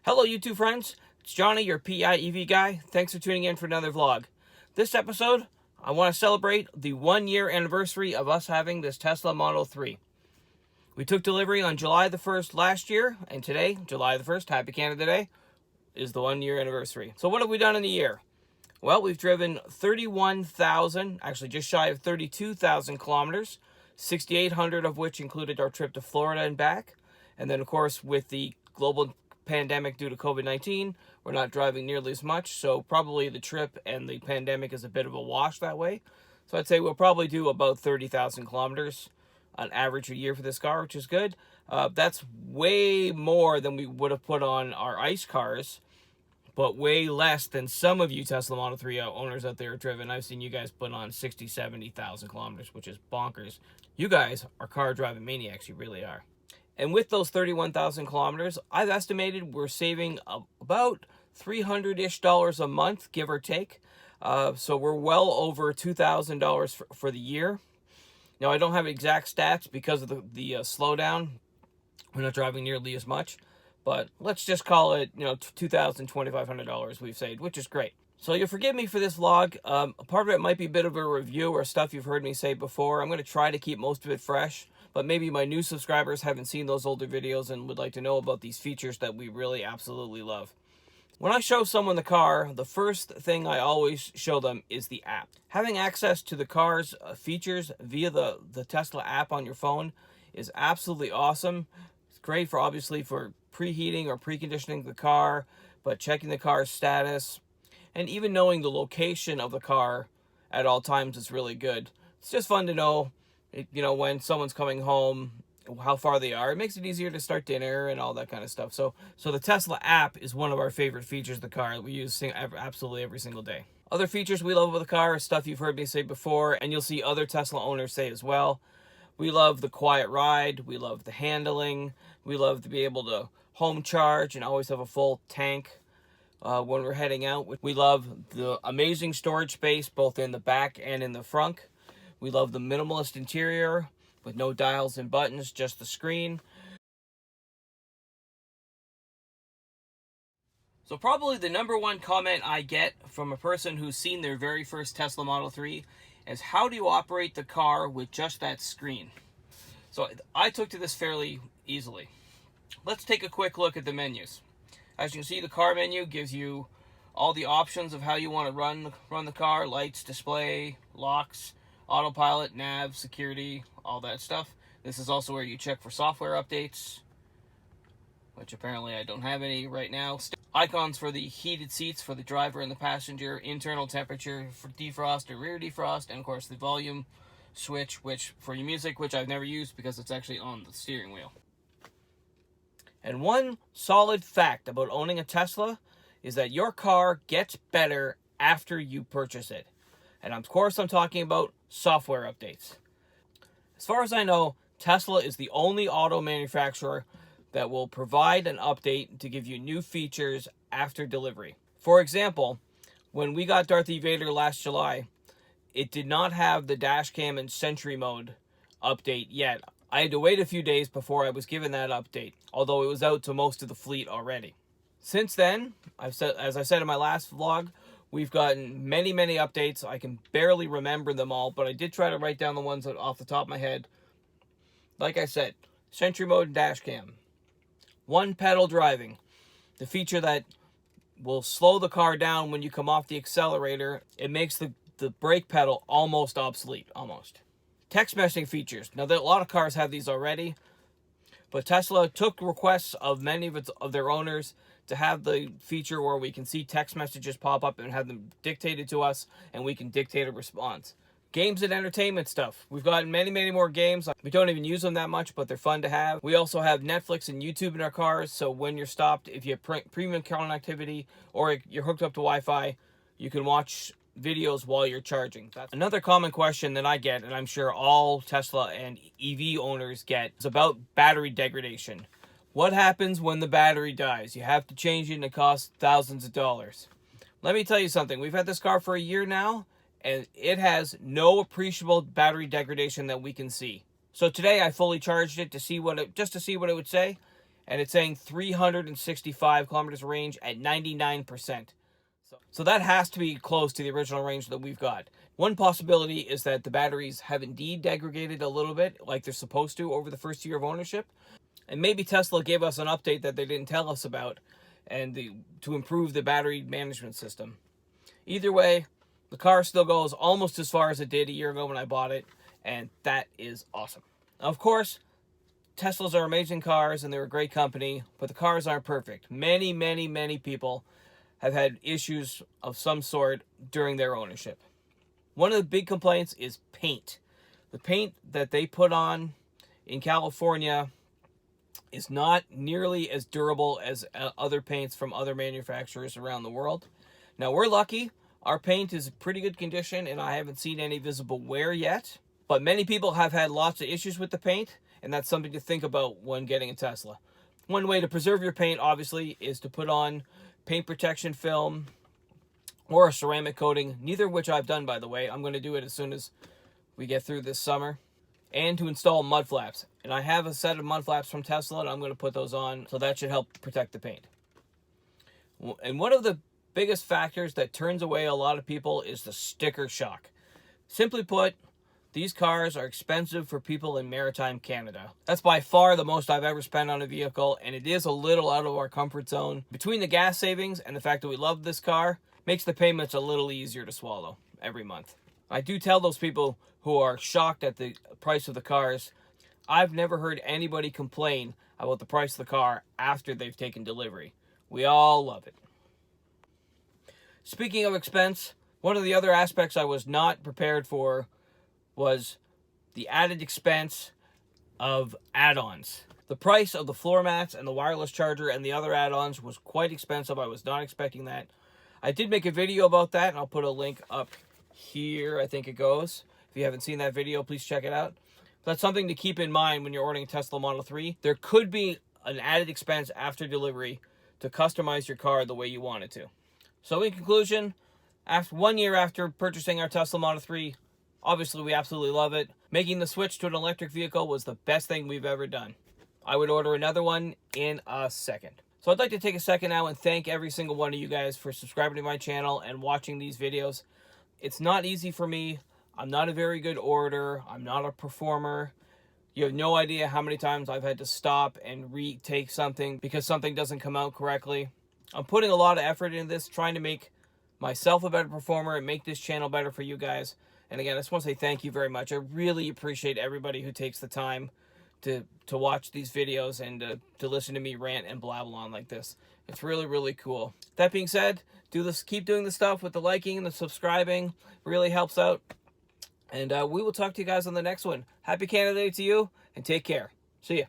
Hello YouTube friends, it's Johnny, your PI EV guy. Thanks for tuning in for another vlog. This episode, I want to celebrate the 1 year anniversary of us having this Tesla Model 3. We took delivery on July the 1st last year, and today, July the 1st, Happy Canada Day, is the 1 year anniversary. So what have we done in a year? Well, we've driven 31,000, actually just shy of 32,000 kilometers, 6,800 of which included our trip to Florida and back. And then, of course, with the global pandemic due to COVID-19, we're not driving nearly as much, so probably the trip and the pandemic is a bit of a wash that way. So I'd say we'll probably do about 30,000 kilometers on average a year for this car, which is good. That's way more than we would have put on our ICE cars, but way less than some of you Tesla Model 3 owners out there have driven. I've seen you guys put on 60, 70,000 kilometers, which is bonkers. You guys are car driving maniacs, you really are. And with those 31,000 kilometers, I've estimated we're saving about $300-ish a month, give or take. So we're well over $2,000 for the year. Now, I don't have exact stats because of the slowdown. We're not driving nearly as much. But let's just call it, $2,000, $2,500 we've saved, which is great. So you'll forgive me for this vlog. Part of it might be a bit of a review or stuff you've heard me say before. I'm going to try to keep most of it fresh. But maybe my new subscribers haven't seen those older videos and would like to know about these features that we really absolutely love. When I show someone the car, the first thing I always show them is the app. Having access to the car's features via the Tesla app on your phone is absolutely awesome. It's great for, obviously, for preheating or preconditioning the car, but checking the car's status, and even knowing the location of the car at all times is really good. It's just fun to know, when someone's coming home, how far they are. It makes it easier to start dinner and all that kind of stuff. So the Tesla app is one of our favorite features of the car that we use absolutely every single day. Other features we love with the car is stuff you've heard me say before, and you'll see other Tesla owners say as well. We love the quiet ride. We love the handling. We love to be able to home charge and always have a full tank when we're heading out. We love the amazing storage space both in the back and in the front. We love the minimalist interior with no dials and buttons, just the screen. So probably the number one comment I get from a person who's seen their very first Tesla Model 3 is, how do you operate the car with just that screen? So I took to this fairly easily. Let's take a quick look at the menus. As you can see, the car menu gives you all the options of how you want to run the car: lights, display, locks, autopilot, nav, security, all that stuff. This is also where you check for software updates, which apparently I don't have any right now. Icons for the heated seats for the driver and the passenger, internal temperature for defrost or rear defrost, and of course the volume switch, which for your music, which I've never used because it's actually on the steering wheel. And one solid fact about owning a Tesla is that your car gets better after you purchase it. And of course I'm talking about software updates. As far as I know, Tesla is the only auto manufacturer that will provide an update to give you new features after delivery. For example, when we got Darth EVader last July, it did not have the dash cam and Sentry mode update yet. I had to wait a few days before I was given that update, although it was out to most of the fleet already. Since then, as I said in my last vlog, we've gotten many, many updates. I can barely remember them all, but I did try to write down the ones off the top of my head. Like I said, Sentry mode and dash cam. One pedal driving, the feature that will slow the car down when you come off the accelerator. It makes the brake pedal almost obsolete, almost. Text messaging features. Now, a lot of cars have these already, but Tesla took requests of many of their owners to have the feature where we can see text messages pop up and have them dictated to us, and we can dictate a response. Games and entertainment stuff. We've got many, many more games. We don't even use them that much, but they're fun to have. We also have Netflix and YouTube in our cars, so when you're stopped, if you have premium connectivity or you're hooked up to Wi-Fi, you can watch videos while you're charging. That's another common question that I get, and I'm sure all Tesla and EV owners get, is about battery degradation. What happens when the battery dies? You have to change it and it costs thousands of dollars. Let me tell you something. We've had this car for a year now, and it has no appreciable battery degradation that we can see. So today I fully charged it to see what it would say, and it's saying 365 kilometers range at 99%. So that has to be close to the original range that we've got. One possibility is that the batteries have indeed degraded a little bit, like they're supposed to over the first year of ownership. And maybe Tesla gave us an update that they didn't tell us about, and to improve the battery management system. Either way, the car still goes almost as far as it did a year ago when I bought it, and that is awesome. Now, of course, Teslas are amazing cars, and they're a great company, but the cars aren't perfect. Many, many, many people have had issues of some sort during their ownership. One of the big complaints is paint. The paint that they put on in California is not nearly as durable as other paints from other manufacturers around the world. Now, we're lucky. Our paint is in pretty good condition, and I haven't seen any visible wear yet. But many people have had lots of issues with the paint, and that's something to think about when getting a Tesla. One way to preserve your paint, obviously, is to put on paint protection film or a ceramic coating, neither of which I've done, by the way. I'm going to do it as soon as we get through this summer. And to install mud flaps. And I have a set of mud flaps from Tesla, and I'm going to put those on, so that should help protect the paint. And one of the biggest factors that turns away a lot of people is the sticker shock. Simply put, these cars are expensive for people in maritime Canada. That's by far the most I've ever spent on a vehicle, and it is a little out of our comfort zone. Between the gas savings and the fact that we love this car, makes the payments a little easier to swallow every month. I do tell those people who are shocked at the price of the cars, I've never heard anybody complain about the price of the car after they've taken delivery. We all love it. Speaking of expense, one of the other aspects I was not prepared for was the added expense of add-ons. The price of the floor mats and the wireless charger and the other add-ons was quite expensive. I was not expecting that. I did make a video about that, and I'll put a link up here, I think it goes. If you haven't seen that video, please check it out. That's something to keep in mind when you're ordering a Tesla Model 3. There could be an added expense after delivery to customize your car the way you want it to. So in conclusion, after 1 year after purchasing our Tesla Model 3, obviously we absolutely love it. Making the switch to an electric vehicle was the best thing we've ever done. I would order another one in a second. So I'd like to take a second now and thank every single one of you guys for subscribing to my channel and watching these videos. It's not easy for me. I'm not a very good orator. I'm not a performer. You have no idea how many times I've had to stop and retake something because something doesn't come out correctly. I'm putting a lot of effort into this, trying to make myself a better performer and make this channel better for you guys. And again, I just want to say thank you very much. I really appreciate everybody who takes the time to watch these videos and to listen to me rant and blabble on like this. It's really, really cool. That being said, keep doing the stuff with the liking and the subscribing. It really helps out. And we will talk to you guys on the next one. Happy Canada Day to you, and take care. See ya.